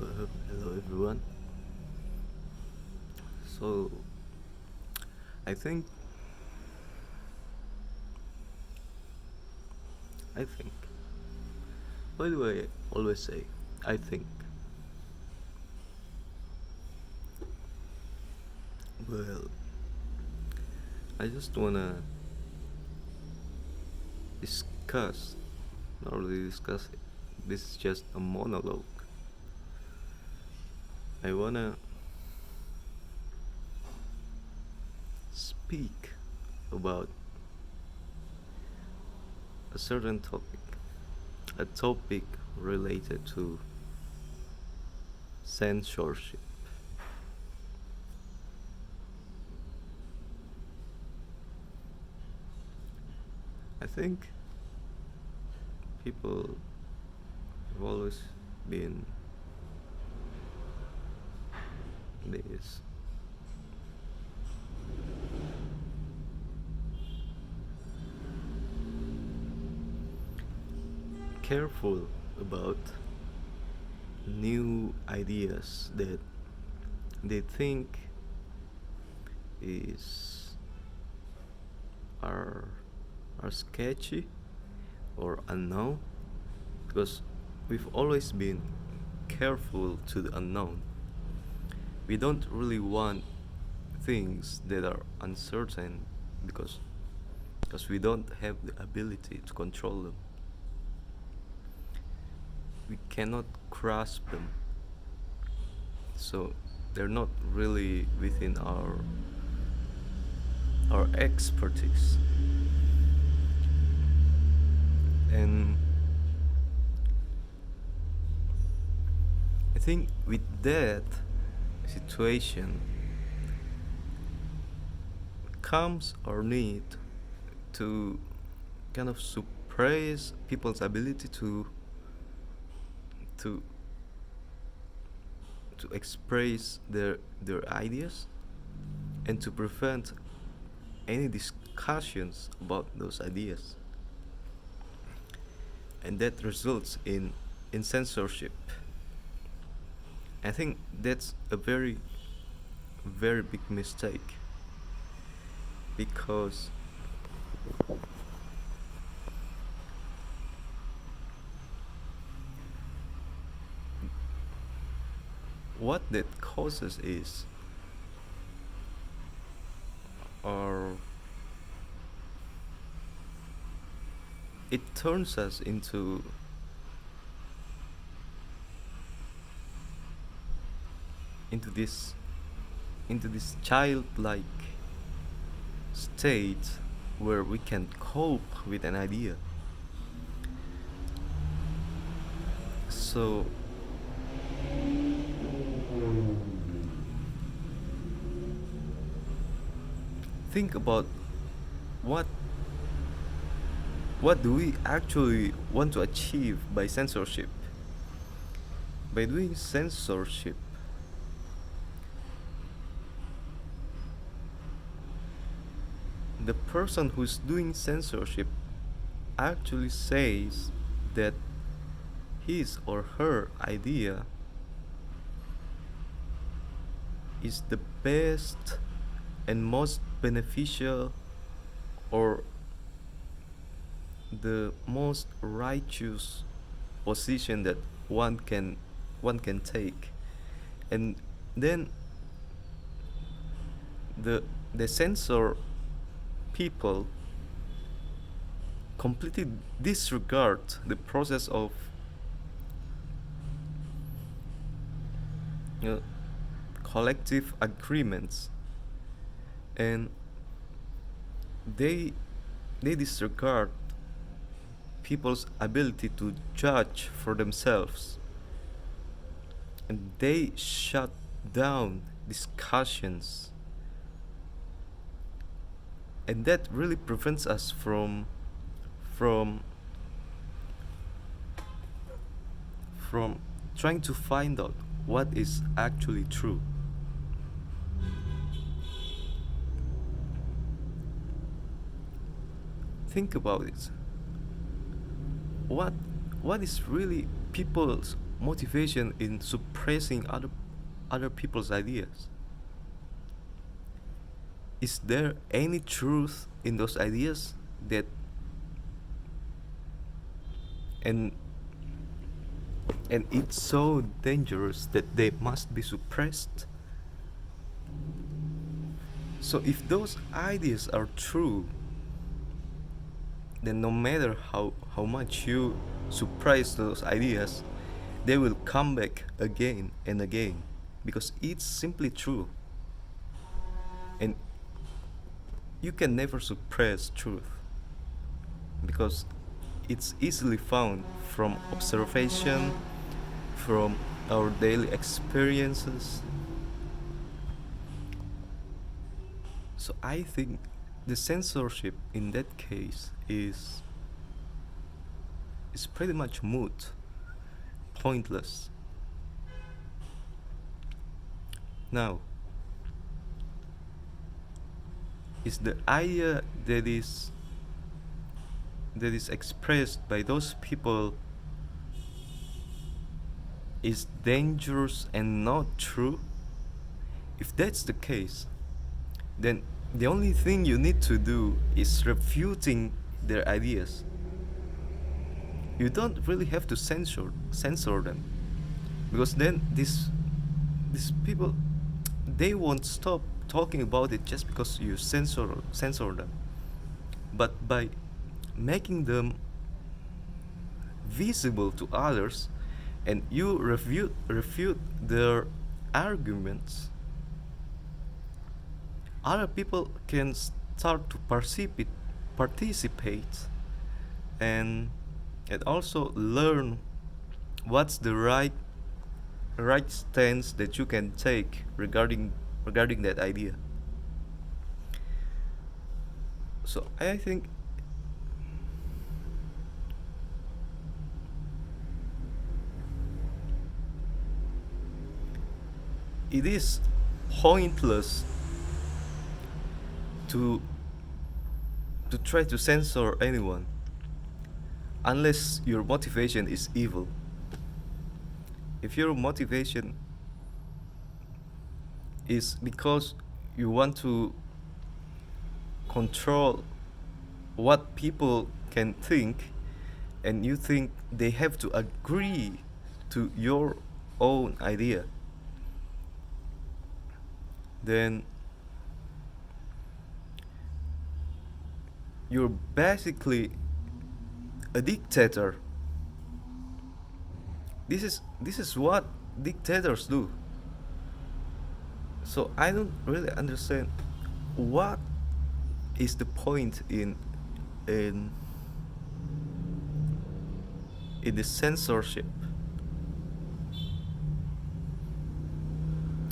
Hello everyone. So I think I think why do I always say I think? Well, I just wanna discuss, not really discuss it. This is just a monologue. I wanna speak about a certain topic, a topic related to censorship. I think people have always been this careful about new ideas that they think is are are sketchy or unknown because we've always been careful to the unknown. We don't really want things that are uncertain because we don't have the ability to control them. We cannot grasp them. So they're not really within our expertise. And I think with that situation comes our need to kind of suppress people's ability to to express their ideas and to prevent any discussions about those ideas, and that results in censorship. I think that's a very big mistake because what that causes is or it turns us into this into this childlike state where we can cope with an idea. So think about what what do we actually want to achieve by censorship? By doing censorship, the person who's doing censorship actually says that his or her idea is the best and most beneficial or the most righteous position that one can take. And then the censor people completely disregard the process of you know, collective agreements, and they they disregard people's ability to judge for themselves, and they shut down discussions, and that really prevents us from from trying to find out what is actually true. Think about it. What what is really people's motivation in suppressing other people's ideas? Is there any truth in those ideas that and and it's so dangerous that they must be suppressed? So if those ideas are true, then no matter how much you suppress those ideas, they will come back again and again because it's simply true. And you can never suppress truth because it's easily found from observation, from our daily experiences. So I think the censorship in that case is pretty much moot, pointless. Now, is the idea that is expressed by those people is dangerous and not true? If that's the case, then the only thing you need to do is refuting their ideas. You don't really have to censor them because then these people, they won't stop talking about it just because you censor them. But by making them visible to others and you refute their arguments, other people can start to participate and also learn what's the right stance that you can take regarding that idea. So I think it is pointless to try to censor anyone unless your motivation is evil. If your motivation is because you want to control what people can think and you think they have to agree to your own idea, then you're basically a dictator. This is what dictators do. So I don't really understand what is the point in in the censorship.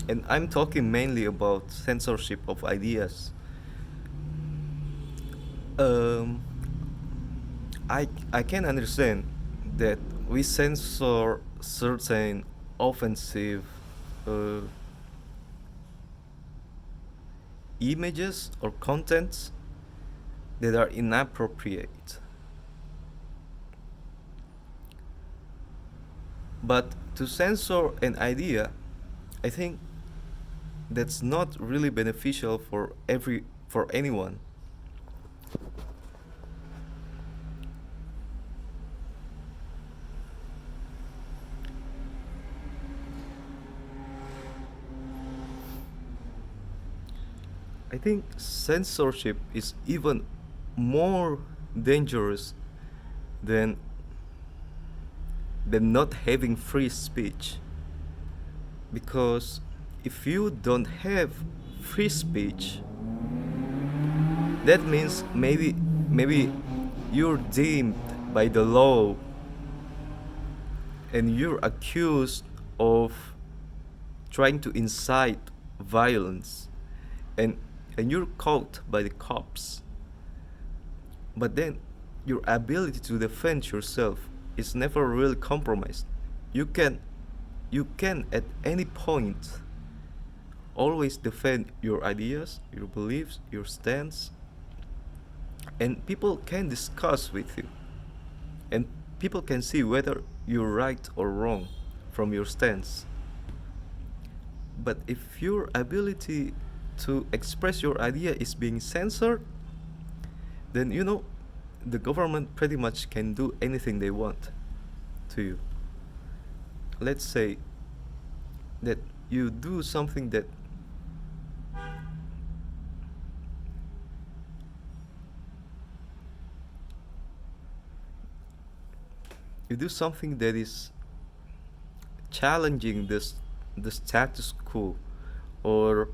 And I'm talking mainly about censorship of ideas. Um, I can understand that we censor certain offensive uh, images or contents that are inappropriate. But to censor an idea, I think that's not really beneficial for anyone. I think censorship is even more dangerous than not having free speech, because if you don't have free speech, that means maybe you're deemed by the law and you're accused of trying to incite violence, and you're caught by the cops. But then your ability to defend yourself is never really compromised. You can at any point always defend your ideas, your beliefs, your stance, and people can discuss with you, and people can see whether you're right or wrong. from your stance. But if your ability to express your idea is being censored, then the government pretty much can do anything they want to you. Let's say that you do something that is challenging the status quo, or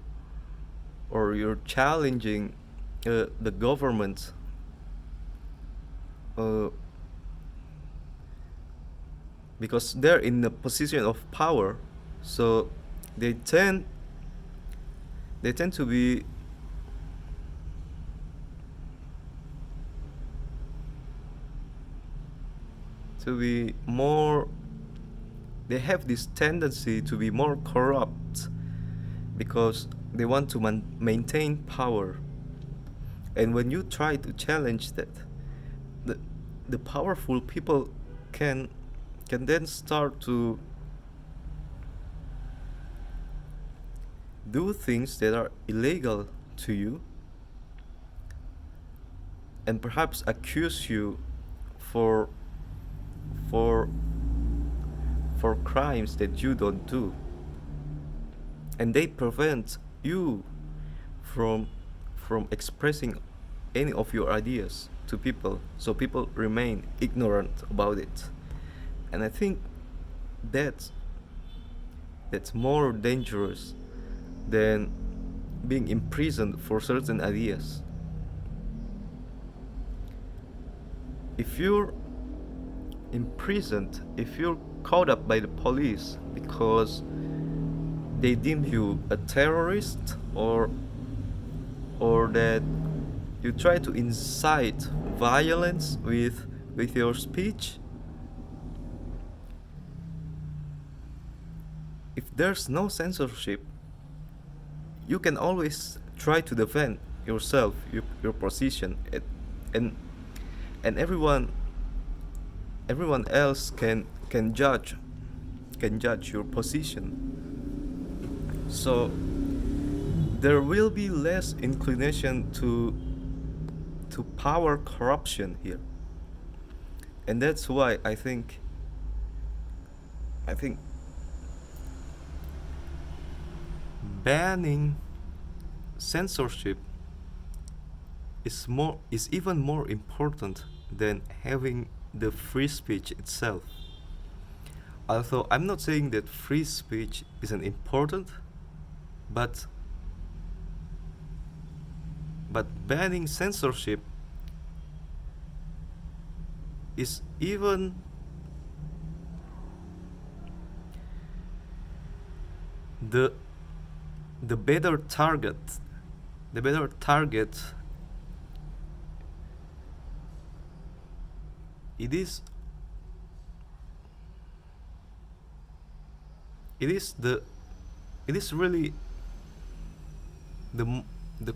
you're challenging the government, uh, because they're in a position of power, so they tend to be more, they have this tendency to be more corrupt because they want to maintain power. And when you try to challenge that, the powerful people can then start to do things that are illegal to you, and perhaps accuse you for for crimes that you don't do, and they prevent you from expressing any of your ideas to people, so people remain ignorant about it. And I think that's more dangerous than being imprisoned for certain ideas. If you're imprisoned, if you're caught up by the police because they deem you a terrorist, or that you try to incite violence with your speech, if there's no censorship, you can always try to defend yourself, your position, and everyone else can judge your position. So there will be less inclination to power corruption here. And that's why I think banning censorship is even more important than having the free speech itself. Although I'm not saying that free speech isn't important, but banning censorship is even the better target. The better target, it is really the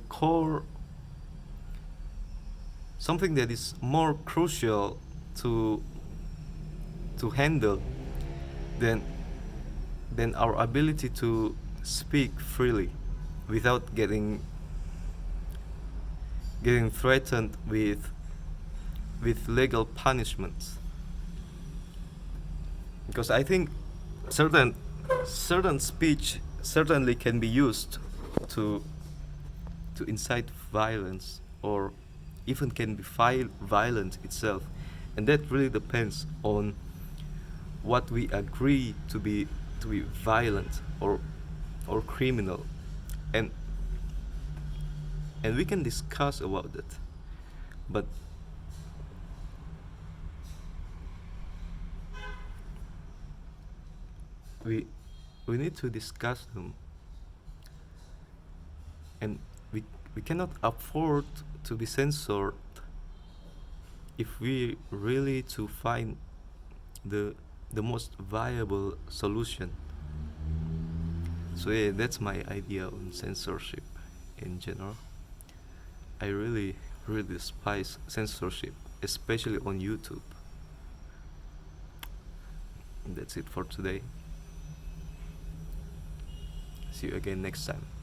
core, something that is more crucial to handle than our ability to speak freely without getting threatened with legal punishments. Because I think certain speech certainly can be used to incite violence, or even can be violent itself, and that really depends on what we agree to be violent or criminal, and we can discuss about that, but we need to discuss them, and we cannot afford to be censored if we really to find the most viable solution. So yeah, that's my idea on censorship in general. I really despise censorship, especially on YouTube. And that's it for today. See you again next time.